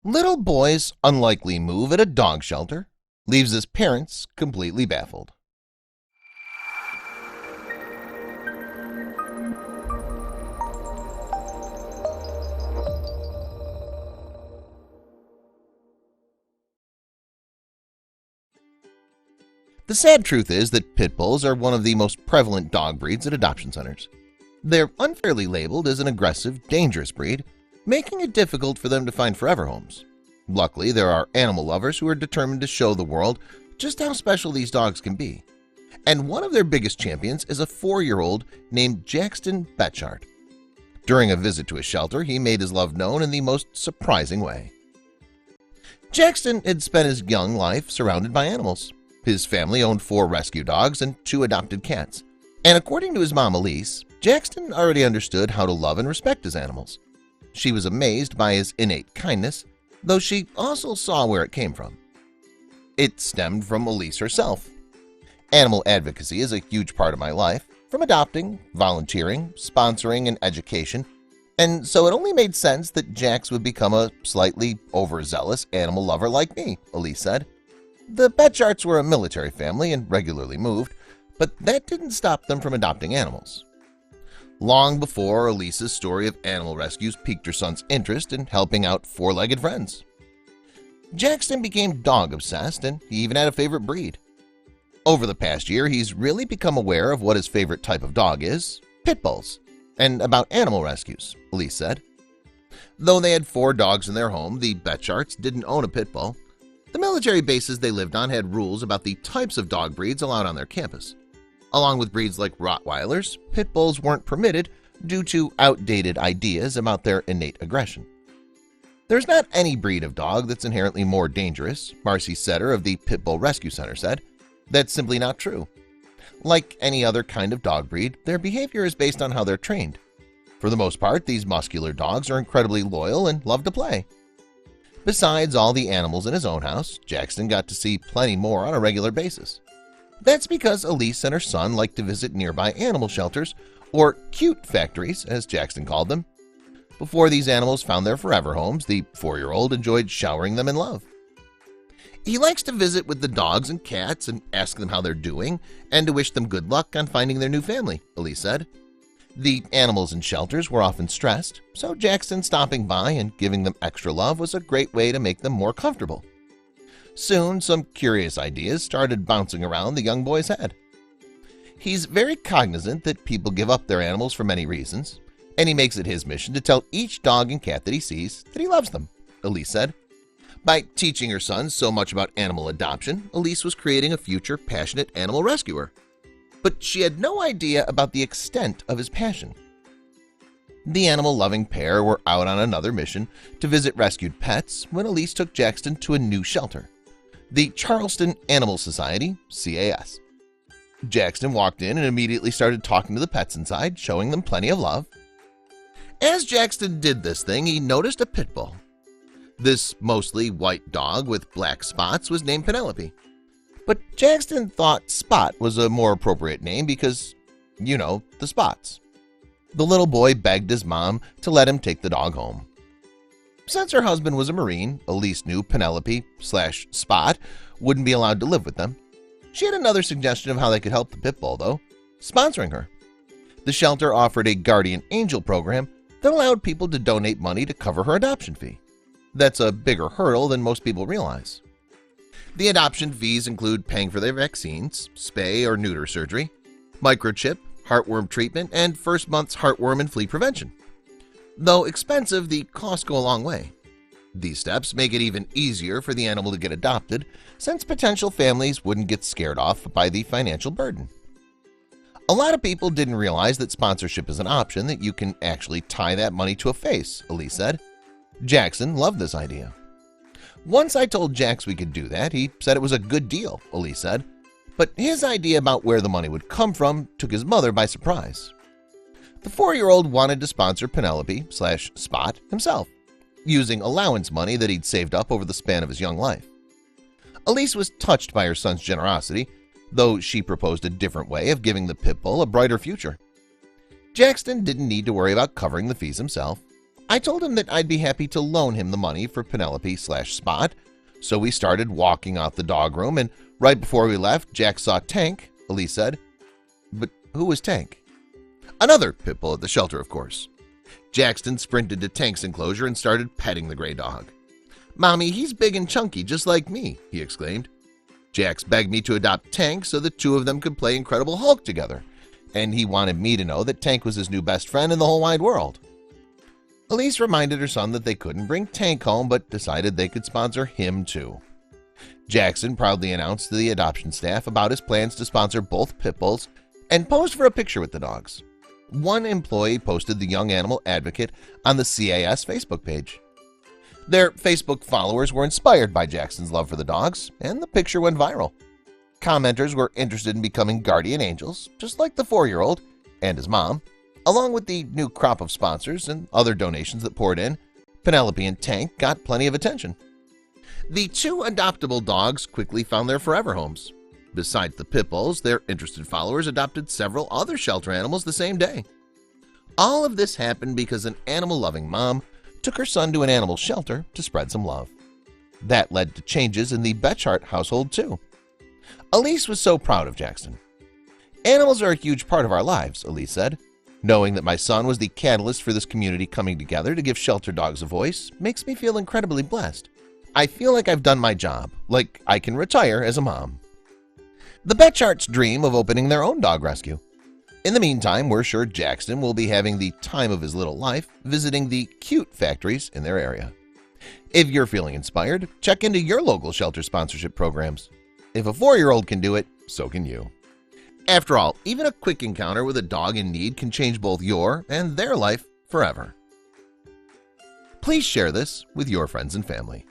Little boy's unlikely move at a dog shelter leaves his parents completely baffled. The sad truth is that pit bulls are one of the most prevalent dog breeds at adoption centers. They're unfairly labeled as an aggressive, dangerous breed, making it difficult for them to find forever homes. Luckily, there are animal lovers who are determined to show the world just how special these dogs can be. And one of their biggest champions is a 4-year-old named Jaxton Betschart. During a visit to a shelter, he made his love known in the most surprising way. Jaxton had spent his young life surrounded by animals. His family owned 4 rescue dogs and 2 adopted cats. And according to his mom Elise, Jaxton already understood how to love and respect his animals. She was amazed by his innate kindness, though she also saw where it came from. It stemmed from Elise herself. Animal advocacy is a huge part of my life, from adopting, volunteering, sponsoring, and education, and so it only made sense that Jax would become a slightly overzealous animal lover like me, Elise said. The Betscharts were a military family and regularly moved, but that didn't stop them from adopting animals. Long before Elise's story of animal rescues piqued her son's interest in helping out 4-legged friends. Jaxton became dog-obsessed, and he even had a favorite breed. Over the past year, he's really become aware of what his favorite type of dog is, pit bulls, and about animal rescues, Elise said. Though they had 4 dogs in their home, the Betscharts didn't own a pit bull. The military bases they lived on had rules about the types of dog breeds allowed on their campus. Along with breeds like Rottweilers, pit bulls weren't permitted due to outdated ideas about their innate aggression. There's not any breed of dog that's inherently more dangerous, Marcy Setter of the Pit Bull Rescue Center said. That's simply not true. Like any other kind of dog breed, their behavior is based on how they're trained. For the most part, these muscular dogs are incredibly loyal and love to play. Besides all the animals in his own house, Jaxton got to see plenty more on a regular basis. That's because Elise and her son like to visit nearby animal shelters, or cute factories, as Jaxton called them. Before these animals found their forever homes, the 4-year-old enjoyed showering them in love. He likes to visit with the dogs and cats and ask them how they're doing and to wish them good luck on finding their new family, Elise said. The animals in shelters were often stressed, so Jaxton stopping by and giving them extra love was a great way to make them more comfortable. Soon, some curious ideas started bouncing around the young boy's head. He's very cognizant that people give up their animals for many reasons, and he makes it his mission to tell each dog and cat that he sees that he loves them, Elise said. By teaching her son so much about animal adoption, Elise was creating a future passionate animal rescuer. But she had no idea about the extent of his passion. The animal-loving pair were out on another mission to visit rescued pets when Elise took Jaxton to a new shelter, the Charleston Animal Society, CAS. Jaxton walked in and immediately started talking to the pets inside, showing them plenty of love. As Jaxton did this thing, he noticed a pit bull. This mostly white dog with black spots was named Penelope. But Jaxton thought Spot was a more appropriate name because, you know, the spots. The little boy begged his mom to let him take the dog home. Since her husband was a Marine, Elise knew Penelope/Spot wouldn't be allowed to live with them. She had another suggestion of how they could help the pit bull, though, sponsoring her. The shelter offered a guardian angel program that allowed people to donate money to cover her adoption fee. That's a bigger hurdle than most people realize. The adoption fees include paying for their vaccines, spay or neuter surgery, microchip, heartworm treatment, and first month's heartworm and flea prevention. Though expensive, the costs go a long way. These steps make it even easier for the animal to get adopted, since potential families wouldn't get scared off by the financial burden. A lot of people didn't realize that sponsorship is an option, that you can actually tie that money to a face, Elise said. Jaxton loved this idea. Once I told Jax we could do that, he said it was a good deal, Elise said. But his idea about where the money would come from took his mother by surprise. The 4-year-old wanted to sponsor Penelope/Spot himself, using allowance money that he'd saved up over the span of his young life. Elise was touched by her son's generosity, though she proposed a different way of giving the pit bull a brighter future. Jaxton didn't need to worry about covering the fees himself. I told him that I'd be happy to loan him the money for Penelope/Spot, so we started walking out the dog room, and right before we left, Jack saw Tank, Elise said. But who was Tank? Another pit bull at the shelter, of course. Jaxton sprinted to Tank's enclosure and started petting the gray dog. "Mommy, he's big and chunky just like me," he exclaimed. Jax begged me to adopt Tank so the two of them could play Incredible Hulk together, and he wanted me to know that Tank was his new best friend in the whole wide world. Elise reminded her son that they couldn't bring Tank home, but decided they could sponsor him too. Jaxton proudly announced to the adoption staff about his plans to sponsor both pit bulls and posed for a picture with the dogs. One employee posted the young animal advocate on the CAS Facebook page. Their Facebook followers were inspired by Jackson's love for the dogs, and the picture went viral. Commenters were interested in becoming guardian angels, just like the 4-year-old and his mom. Along with the new crop of sponsors and other donations that poured in, Penelope and Tank got plenty of attention. The two adoptable dogs quickly found their forever homes. Besides the pit bulls, their interested followers adopted several other shelter animals the same day. All of this happened because an animal-loving mom took her son to an animal shelter to spread some love. That led to changes in the Betschart household too. Elise was so proud of Jaxton. "Animals are a huge part of our lives," Elise said. "Knowing that my son was the catalyst for this community coming together to give shelter dogs a voice makes me feel incredibly blessed. I feel like I've done my job, like I can retire as a mom." The Betscharts dream of opening their own dog rescue. In the meantime, we're sure Jaxton will be having the time of his little life visiting the cute factories in their area. If you're feeling inspired, check into your local shelter sponsorship programs. If a 4-year-old can do it, so can you. After all, even a quick encounter with a dog in need can change both your and their life forever. Please share this with your friends and family.